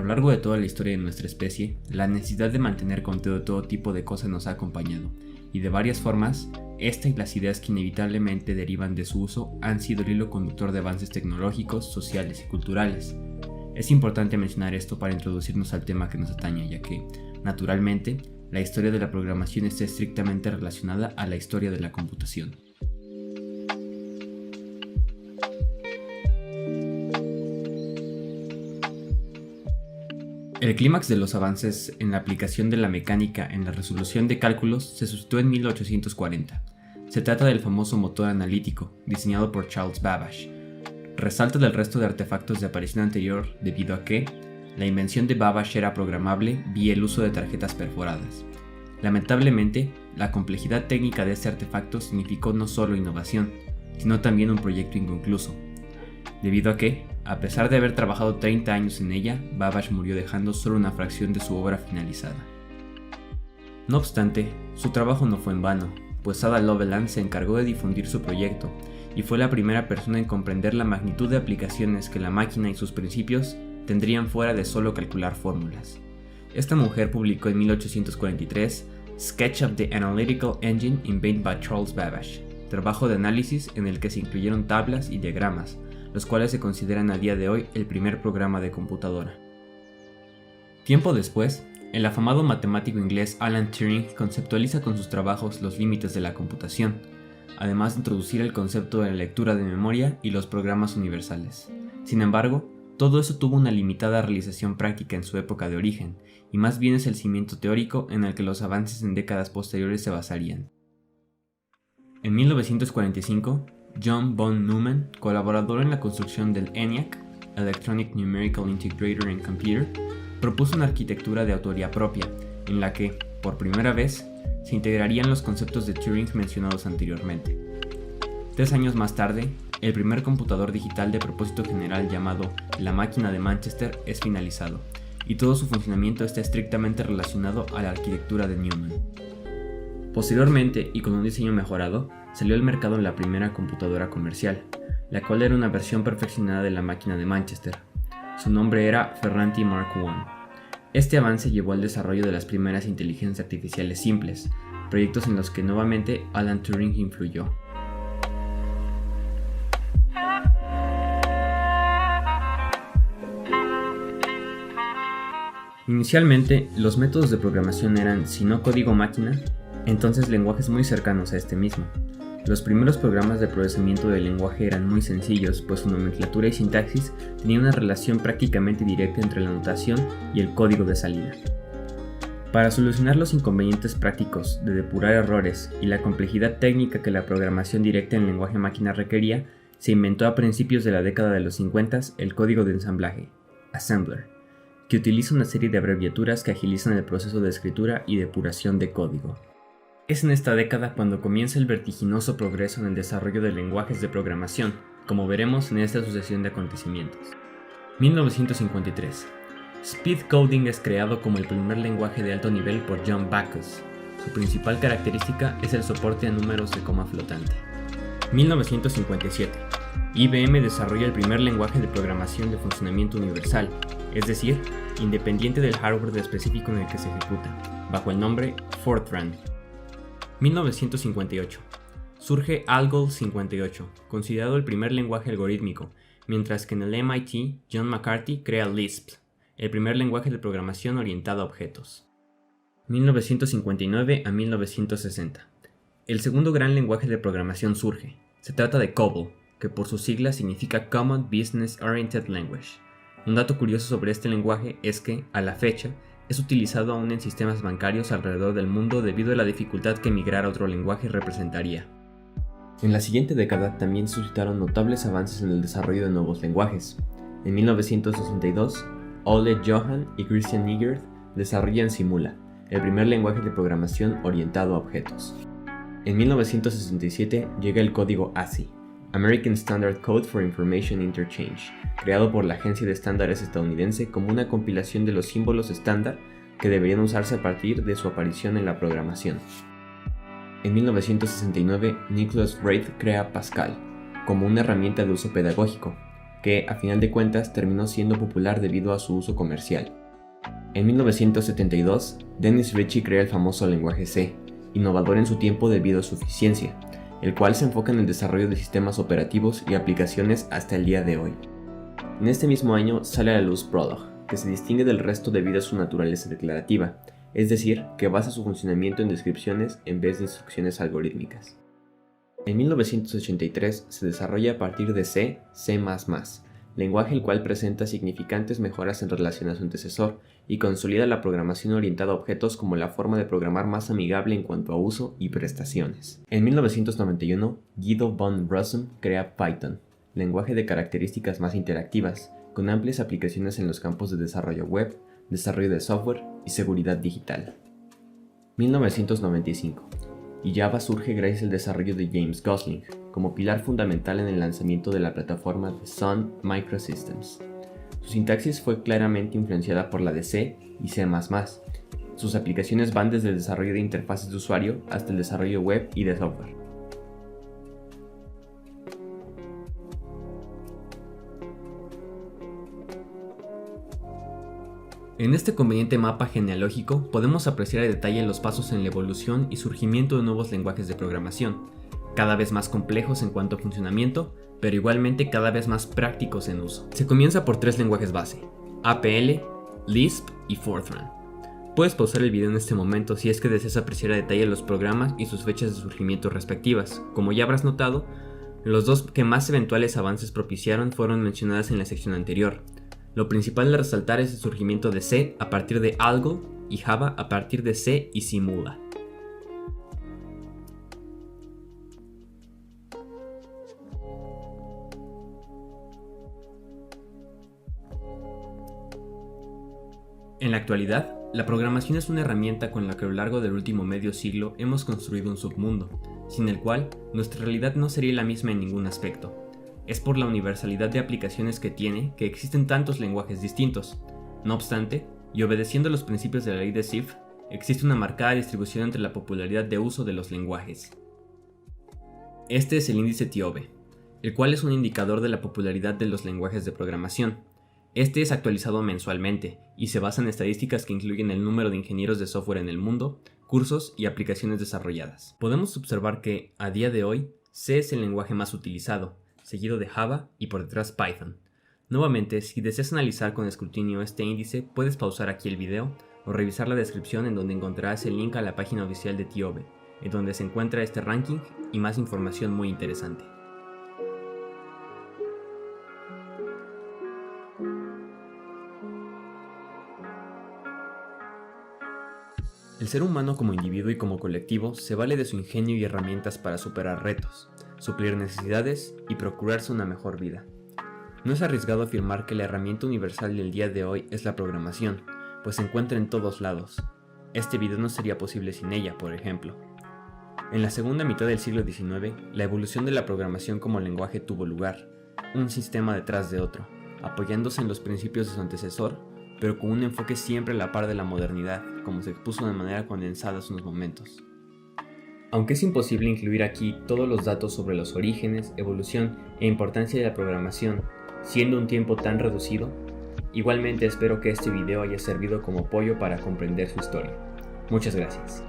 lo largo de toda la historia de nuestra especie, la necesidad de mantener conteo de todo tipo de cosas nos ha acompañado, y de varias formas, esta y las ideas que inevitablemente derivan de su uso han sido el hilo conductor de avances tecnológicos, sociales y culturales. Es importante mencionar esto para introducirnos al tema que nos atañe, ya que, naturalmente, la historia de la programación está estrictamente relacionada a la historia de la computación. El clímax de los avances en la aplicación de la mecánica en la resolución de cálculos se suscitó en 1840. Se trata del famoso motor analítico, diseñado por Charles Babbage. Resalta del resto de artefactos de aparición anterior debido a que la invención de Babbage era programable vía el uso de tarjetas perforadas. Lamentablemente, la complejidad técnica de este artefacto significó no solo innovación, sino también un proyecto inconcluso, debido a que, a pesar de haber trabajado 30 años en ella, Babbage murió dejando solo una fracción de su obra finalizada. No obstante, su trabajo no fue en vano, pues Ada Lovelace se encargó de difundir su proyecto, y fue la primera persona en comprender la magnitud de aplicaciones que la máquina y sus principios tendrían fuera de solo calcular fórmulas. Esta mujer publicó en 1843 Sketch of the Analytical Engine Invented by Charles Babbage, trabajo de análisis en el que se incluyeron tablas y diagramas, los cuales se consideran a día de hoy el primer programa de computadora. Tiempo después, el afamado matemático inglés Alan Turing conceptualiza con sus trabajos los límites de la computación, además de introducir el concepto de la lectura de memoria y los programas universales. Sin embargo, todo eso tuvo una limitada realización práctica en su época de origen, y más bien es el cimiento teórico en el que los avances en décadas posteriores se basarían. En 1945, John von Neumann, colaborador en la construcción del ENIAC, Electronic Numerical Integrator and Computer, propuso una arquitectura de autoría propia, en la que, por primera vez, se integrarían los conceptos de Turing mencionados anteriormente. 3 años más tarde, el primer computador digital de propósito general llamado la máquina de Manchester es finalizado, y todo su funcionamiento está estrictamente relacionado a la arquitectura de Neumann. Posteriormente, y con un diseño mejorado, salió al mercado la primera computadora comercial, la cual era una versión perfeccionada de la máquina de Manchester. Su nombre era Ferranti Mark I. Este avance llevó al desarrollo de las primeras inteligencias artificiales simples, proyectos en los que nuevamente Alan Turing influyó. Inicialmente, los métodos de programación eran, si no código máquina, entonces lenguajes muy cercanos a este mismo. Los primeros programas de procesamiento del lenguaje eran muy sencillos, pues su nomenclatura y sintaxis tenían una relación prácticamente directa entre la notación y el código de salida. Para solucionar los inconvenientes prácticos de depurar errores y la complejidad técnica que la programación directa en lenguaje máquina requería, se inventó a principios de la década de los 50 el código de ensamblaje, Assembler, que utiliza una serie de abreviaturas que agilizan el proceso de escritura y depuración de código. Es en esta década cuando comienza el vertiginoso progreso en el desarrollo de lenguajes de programación, como veremos en esta sucesión de acontecimientos. 1953. Speed Coding es creado como el primer lenguaje de alto nivel por John Backus. Su principal característica es el soporte a números de coma flotante. 1957. IBM desarrolla el primer lenguaje de programación de funcionamiento universal, es decir, independiente del hardware específico en el que se ejecuta, bajo el nombre Fortran. 1958. Surge ALGOL 58, considerado el primer lenguaje algorítmico, mientras que en el MIT, John McCarthy crea Lisp, el primer lenguaje de programación orientado a objetos. 1959 a 1960. El segundo gran lenguaje de programación surge. Se trata de COBOL, que por sus siglas significa Common Business Oriented Language. Un dato curioso sobre este lenguaje es que, a la fecha, es utilizado aún en sistemas bancarios alrededor del mundo debido a la dificultad que migrar a otro lenguaje representaría. En la siguiente década también suscitaron notables avances en el desarrollo de nuevos lenguajes. En 1962, Ole Johan y Christian Nigert desarrollan Simula, el primer lenguaje de programación orientado a objetos. En 1967 llega el código ASCII, American Standard Code for Information Interchange, creado por la Agencia de Estándares estadounidense como una compilación de los símbolos estándar que deberían usarse a partir de su aparición en la programación. En 1969, Nicholas Wright crea Pascal, como una herramienta de uso pedagógico, que a final de cuentas terminó siendo popular debido a su uso comercial. En 1972, Dennis Ritchie crea el famoso lenguaje C, innovador en su tiempo debido a su eficiencia, el cual se enfoca en el desarrollo de sistemas operativos y aplicaciones hasta el día de hoy. En este mismo año sale a la luz Prolog, que se distingue del resto debido a su naturaleza declarativa, es decir, que basa su funcionamiento en descripciones en vez de instrucciones algorítmicas. En 1983 se desarrolla a partir de C, C++, lenguaje el cual presenta significantes mejoras en relación a su antecesor y consolida la programación orientada a objetos como la forma de programar más amigable en cuanto a uso y prestaciones. En 1991, Guido von Rossum crea Python, lenguaje de características más interactivas, con amplias aplicaciones en los campos de desarrollo web, desarrollo de software y seguridad digital. 1995. Y Java surge gracias al desarrollo de James Gosling, como pilar fundamental en el lanzamiento de la plataforma de Sun Microsystems. Su sintaxis fue claramente influenciada por la de C y C++. Sus aplicaciones van desde el desarrollo de interfaces de usuario hasta el desarrollo web y de software. En este conveniente mapa genealógico podemos apreciar a detalle los pasos en la evolución y surgimiento de nuevos lenguajes de programación, cada vez más complejos en cuanto a funcionamiento, pero igualmente cada vez más prácticos en uso. Se comienza por tres lenguajes base: APL, Lisp y Fortran. Puedes pausar el video en este momento si es que deseas apreciar a detalle los programas y sus fechas de surgimiento respectivas. Como ya habrás notado, los dos que más eventuales avances propiciaron fueron mencionadas en la sección anterior. Lo principal de resaltar es el surgimiento de C a partir de Algol y Java a partir de C y Simula. En la actualidad, la programación es una herramienta con la que a lo largo del último medio siglo hemos construido un submundo, sin el cual nuestra realidad no sería la misma en ningún aspecto. Es por la universalidad de aplicaciones que tiene que existen tantos lenguajes distintos. No obstante, y obedeciendo los principios de la ley de Zipf, existe una marcada distribución entre la popularidad de uso de los lenguajes. Este es el índice TIOBE, el cual es un indicador de la popularidad de los lenguajes de programación. Este es actualizado mensualmente y se basa en estadísticas que incluyen el número de ingenieros de software en el mundo, cursos y aplicaciones desarrolladas. Podemos observar que, a día de hoy, C es el lenguaje más utilizado, seguido de Java y por detrás Python. Nuevamente, si deseas analizar con escrutinio este índice, puedes pausar aquí el video o revisar la descripción en donde encontrarás el link a la página oficial de TIOBE, en donde se encuentra este ranking y más información muy interesante. El ser humano como individuo y como colectivo se vale de su ingenio y herramientas para superar retos, suplir necesidades y procurarse una mejor vida. No es arriesgado afirmar que la herramienta universal del día de hoy es la programación, pues se encuentra en todos lados. Este video no sería posible sin ella, por ejemplo. En la segunda mitad del siglo XIX, la evolución de la programación como lenguaje tuvo lugar, un sistema detrás de otro, apoyándose en los principios de su antecesor, pero con un enfoque siempre a la par de la modernidad, como se expuso de manera condensada hace unos momentos. Aunque es imposible incluir aquí todos los datos sobre los orígenes, evolución e importancia de la programación, siendo un tiempo tan reducido, igualmente espero que este video haya servido como apoyo para comprender su historia. Muchas gracias.